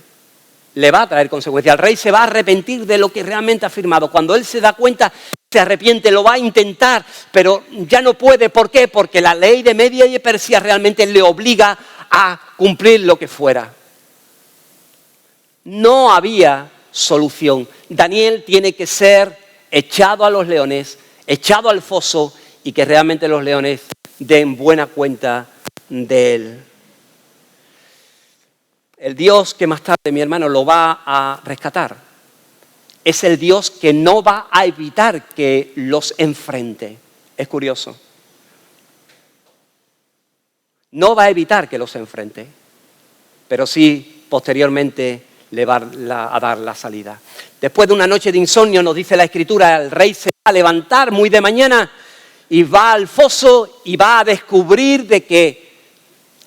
Le va a traer consecuencias. El rey se va a arrepentir de lo que realmente ha afirmado. Cuando él se da cuenta, se arrepiente, lo va a intentar, pero ya no puede. ¿Por qué? Porque la ley de Media y de Persia realmente le obliga a cumplir lo que fuera. No había solución. Daniel tiene que ser echado a los leones, echado al foso, y que realmente los leones den buena cuenta de él. El Dios que más tarde, mi hermano, lo va a rescatar, es el Dios que no va a evitar que los enfrente. Es curioso. No va a evitar que los enfrente, pero sí posteriormente le va a dar la salida. Después de una noche de insomnio, nos dice la Escritura, el rey se va a levantar muy de mañana y va al foso y va a descubrir de que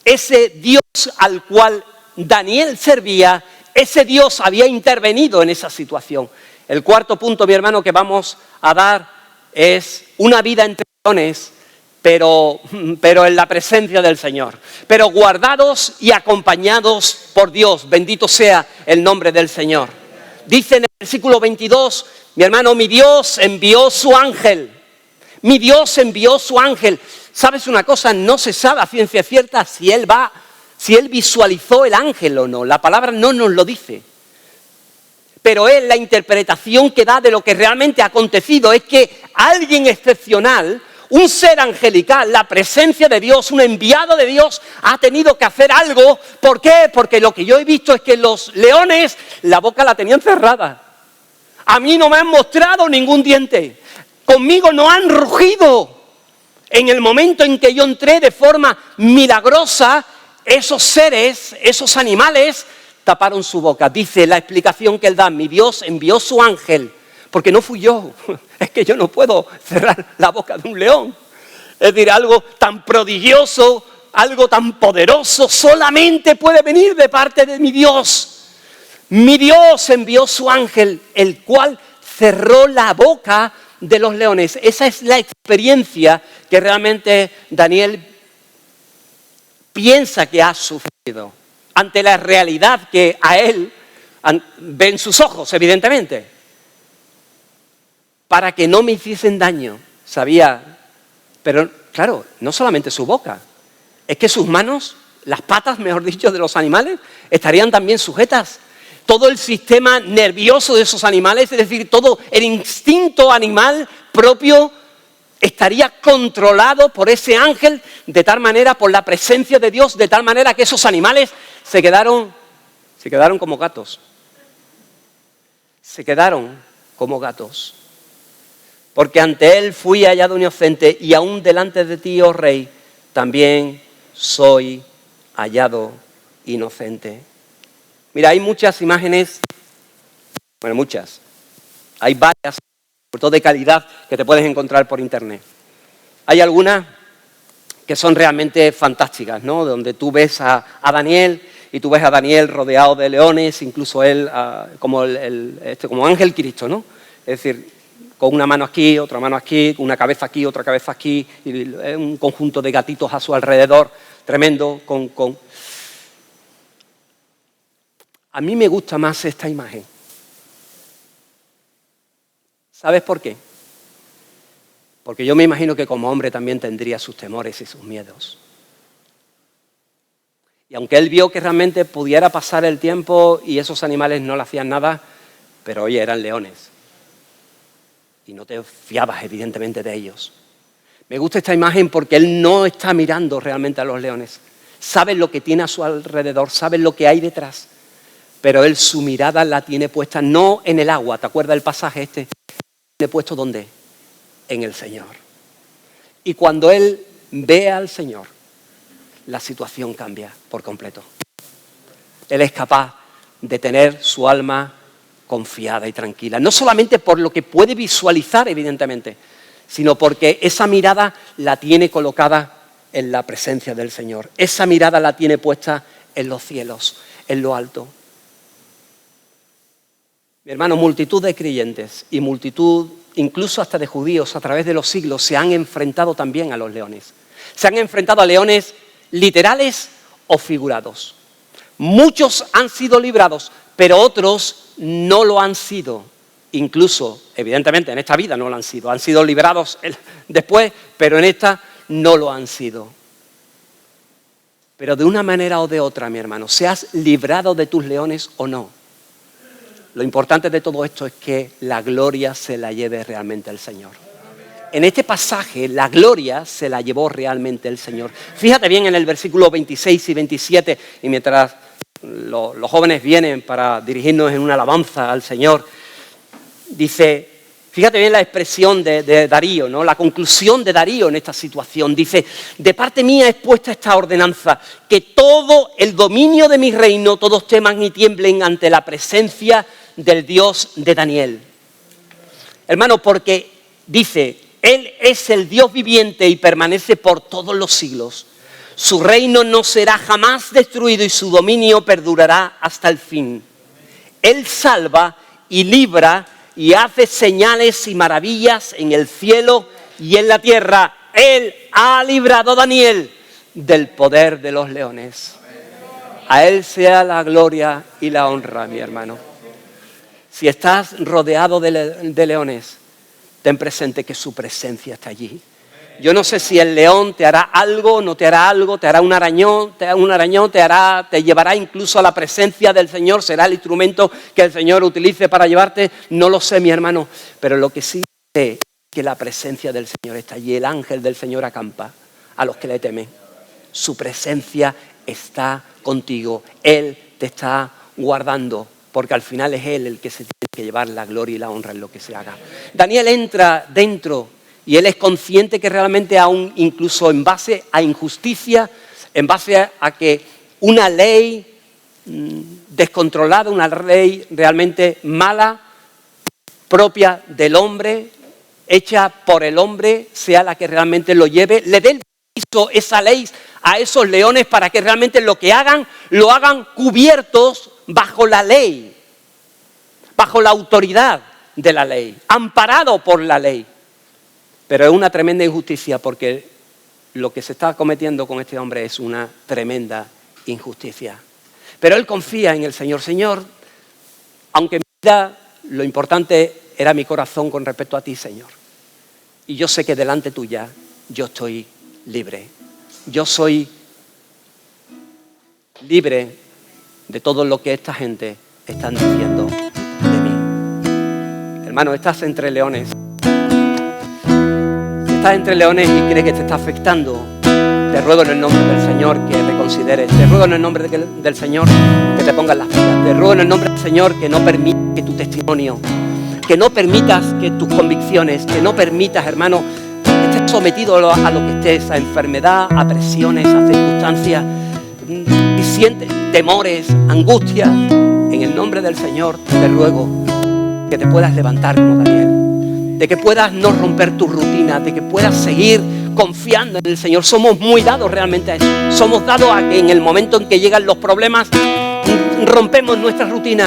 ese Dios al cual Daniel servía, ese Dios había intervenido en esa situación. El cuarto punto, mi hermano, que vamos a dar es una vida entre leones, pero en la presencia del Señor. Pero guardados y acompañados por Dios. Bendito sea el nombre del Señor. Dice en el versículo 22, mi hermano, mi Dios envió su ángel. Mi Dios envió su ángel. ¿Sabes una cosa? No se sabe a ciencia cierta si él visualizó el ángel o no. La palabra no nos lo dice. Pero él, la interpretación que da de lo que realmente ha acontecido es que alguien excepcional, un ser angelical, la presencia de Dios, un enviado de Dios, ha tenido que hacer algo. ¿Por qué? Porque lo que yo he visto es que los leones la boca la tenían cerrada. A mí no me han mostrado ningún diente. Conmigo no han rugido. En el momento en que yo entré de forma milagrosa, esos seres, esos animales, taparon su boca. Dice la explicación que él da, mi Dios envió su ángel, porque no fui yo. Es que yo no puedo cerrar la boca de un león. Es decir, algo tan prodigioso, algo tan poderoso, solamente puede venir de parte de mi Dios. Mi Dios envió su ángel, el cual cerró la boca de los leones. Esa es la experiencia que realmente Daniel piensa que ha sufrido ante la realidad que a él ve en sus ojos, evidentemente. Para que no me hiciesen daño, sabía, pero claro, no solamente su boca, es que sus manos, las patas, mejor dicho, de los animales, estarían también sujetas. Todo el sistema nervioso de esos animales, es decir, todo el instinto animal propio estaría controlado por ese ángel de tal manera, por la presencia de Dios, de tal manera que esos animales se quedaron como gatos. Se quedaron como gatos. Porque ante él fui hallado inocente y aún delante de ti, oh rey, también soy hallado inocente. Mira, hay muchas imágenes, bueno, muchas, hay varias fotos de calidad que te puedes encontrar por internet. Hay algunas que son realmente fantásticas, ¿no? Donde tú ves a Daniel y tú ves a Daniel rodeado de leones, incluso él como ángel Cristo, ¿no? Es decir, con una mano aquí, otra mano aquí, una cabeza aquí, otra cabeza aquí, y un conjunto de gatitos a su alrededor, tremendo. A mí me gusta más esta imagen. ¿Sabes por qué? Porque yo me imagino que como hombre también tendría sus temores y sus miedos. Y aunque él vio que realmente pudiera pasar el tiempo y esos animales no le hacían nada, pero oye, eran leones. Y no te fiabas evidentemente de ellos. Me gusta esta imagen porque él no está mirando realmente a los leones. Sabe lo que tiene a su alrededor, sabe lo que hay detrás. Pero él su mirada la tiene puesta no en el agua, ¿te acuerdas del pasaje este? ¿Tiene puesto dónde? En el Señor. Y cuando él ve al Señor, la situación cambia por completo. Él es capaz de tener su alma confiada y tranquila. No solamente por lo que puede visualizar, evidentemente, sino porque esa mirada la tiene colocada en la presencia del Señor. Esa mirada la tiene puesta en los cielos, en lo alto. Mi hermano, multitud de creyentes y multitud, incluso hasta de judíos, a través de los siglos, se han enfrentado también a los leones. Se han enfrentado a leones literales o figurados. Muchos han sido librados, pero otros no lo han sido. Incluso, evidentemente, en esta vida no lo han sido. Han sido librados después, pero en esta no lo han sido. Pero de una manera o de otra, mi hermano, seas librado de tus leones o no, lo importante de todo esto es que la gloria se la lleve realmente el Señor. En este pasaje, la gloria se la llevó realmente el Señor. Fíjate bien en el versículo 26 y 27, y mientras los jóvenes vienen para dirigirnos en una alabanza al Señor, dice, fíjate bien la expresión de Darío, ¿no? La conclusión de Darío en esta situación. Dice, de parte mía es puesta esta ordenanza, que todo el dominio de mi reino, todos teman y tiemblen ante la presencia del Dios de Daniel. Hermano, porque dice, Él es el Dios viviente y permanece por todos los siglos. Su reino no será jamás destruido y su dominio perdurará hasta el fin. Él salva y libra y hace señales y maravillas en el cielo y en la tierra. Él ha librado a Daniel del poder de los leones. A Él sea la gloria y la honra, mi hermano. Si estás rodeado de leones, ten presente que su presencia está allí. Yo no sé si el león te hará algo, no te hará algo, te hará un arañón, te llevará incluso a la presencia del Señor, será el instrumento que el Señor utilice para llevarte, no lo sé, mi hermano, pero lo que sí sé es que la presencia del Señor está allí, el ángel del Señor acampa a los que le temen. Su presencia está contigo, Él te está guardando, porque al final es Él el que se tiene que llevar la gloria y la honra en lo que se haga. Daniel entra dentro y él es consciente que realmente aún incluso en base a injusticia, en base a que una ley descontrolada, una ley realmente mala, propia del hombre, hecha por el hombre, sea la que realmente lo lleve, le dé el permiso esa ley a esos leones para que realmente lo que hagan, lo hagan cubiertos bajo la ley, bajo la autoridad de la ley, amparado por la ley. Pero es una tremenda injusticia porque lo que se está cometiendo con este hombre es una tremenda injusticia. Pero él confía en el Señor. Señor, aunque en mi vida lo importante era mi corazón con respecto a ti, Señor. Y yo sé que delante tuya yo estoy libre. Yo soy libre de todo lo que esta gente están diciendo de mí. Hermano, estás entre leones. Si estás entre leones y crees que te está afectando, te ruego en el nombre del Señor que reconsideres. Te ruego en el nombre del Señor que te pongas las pilas. Te ruego en el nombre del Señor que no permitas que tu testimonio, que no permitas que tus convicciones, que no permitas, hermano, que estés sometido a lo que estés, a enfermedad, a presiones, a circunstancias, y sientes temores, angustias. En el nombre del Señor te ruego que te puedas levantar como Daniel, de que puedas no romper tu rutina, de que puedas seguir confiando en el Señor. Somos muy dados realmente a eso. Somos dados a que en el momento en que llegan los problemas, rompemos nuestra rutina.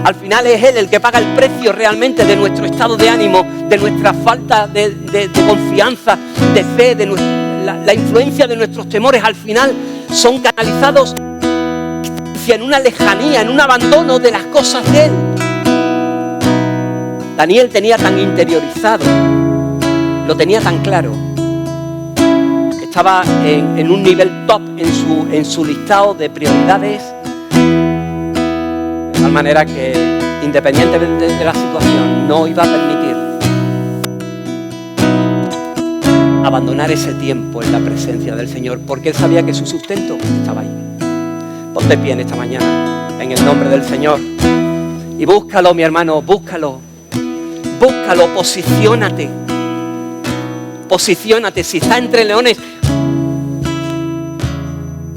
Al final es Él el que paga el precio realmente de nuestro estado de ánimo, de nuestra falta de confianza, de fe, de la influencia de nuestros temores. Al final son canalizados en una lejanía, en un abandono de las cosas de Él. Daniel tenía tan interiorizado, lo tenía tan claro, estaba en un nivel top en su listado de prioridades, de tal manera que, independientemente de la situación, no iba a permitir abandonar ese tiempo en la presencia del Señor, porque él sabía que su sustento estaba ahí. Ponte en pie en esta mañana, en el nombre del Señor, y búscalo, mi hermano, búscalo, posiciónate. Si está entre leones,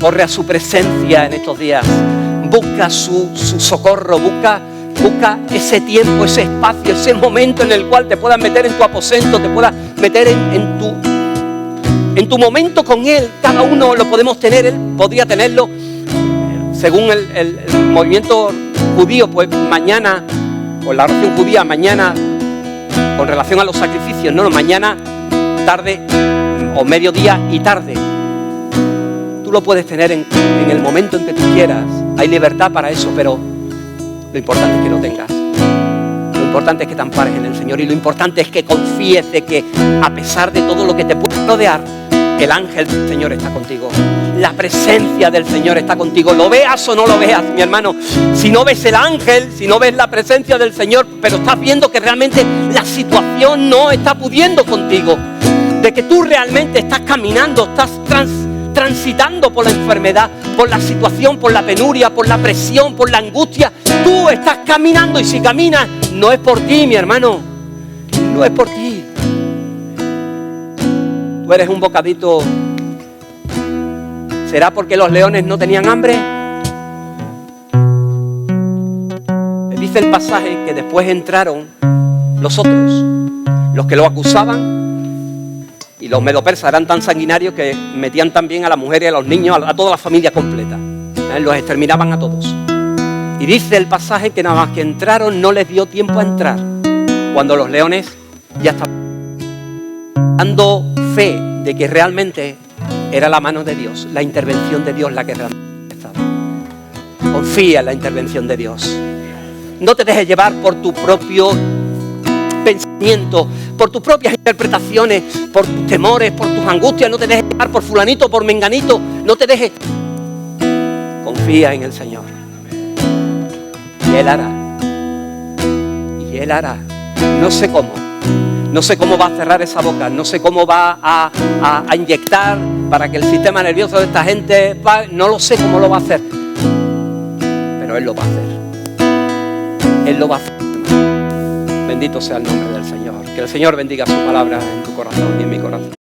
corre a su presencia en estos días, busca su socorro, busca ese tiempo, ese espacio, ese momento en el cual te puedas meter en tu aposento, te puedas meter en tu momento con Él. Cada uno lo podemos tener, Él podría tenerlo. Según el movimiento judío, pues mañana, o la oración judía, mañana, con relación a los sacrificios, no, mañana, tarde, o mediodía y tarde. Tú lo puedes tener en el momento en que tú quieras. Hay libertad para eso, pero lo importante es que lo tengas. Lo importante es que te ampares en el Señor, y lo importante es que confíes de que, a pesar de todo lo que te puede rodear, el ángel del Señor está contigo. La presencia del Señor está contigo. Lo veas o no lo veas, mi hermano. Si no ves el ángel, si no ves la presencia del Señor, pero estás viendo que realmente la situación no está pudiendo contigo, de que tú realmente estás caminando, estás transitando por la enfermedad, por la situación, por la penuria, por la presión, por la angustia. Tú estás caminando, y si caminas, no es por ti, mi hermano. No es por ti. Tú eres un bocadito. ¿Será porque los leones no tenían hambre? Dice el pasaje que después entraron los otros, los que lo acusaban, y los medopersas eran tan sanguinarios que metían también a la mujer y a los niños, a toda la familia completa. Los exterminaban a todos. Y dice el pasaje que nada más que entraron, no les dio tiempo a entrar, cuando los leones ya estaban dando fe de que realmente era la mano de Dios, la intervención de Dios la que realmente estaba. Confía en la intervención de Dios. No te dejes llevar por tu propio pensamiento, por tus propias interpretaciones, por tus temores, por tus angustias. No te dejes llevar por fulanito, por menganito. No te dejes. Confía en el Señor. Y Él hará. Y Él hará. No sé cómo. No sé cómo va a cerrar esa boca, no sé cómo va a inyectar para que el sistema nervioso de esta gente, no lo sé cómo lo va a hacer, pero Él lo va a hacer. Él lo va a hacer. Bendito sea el nombre del Señor. Que el Señor bendiga su palabra en tu corazón y en mi corazón.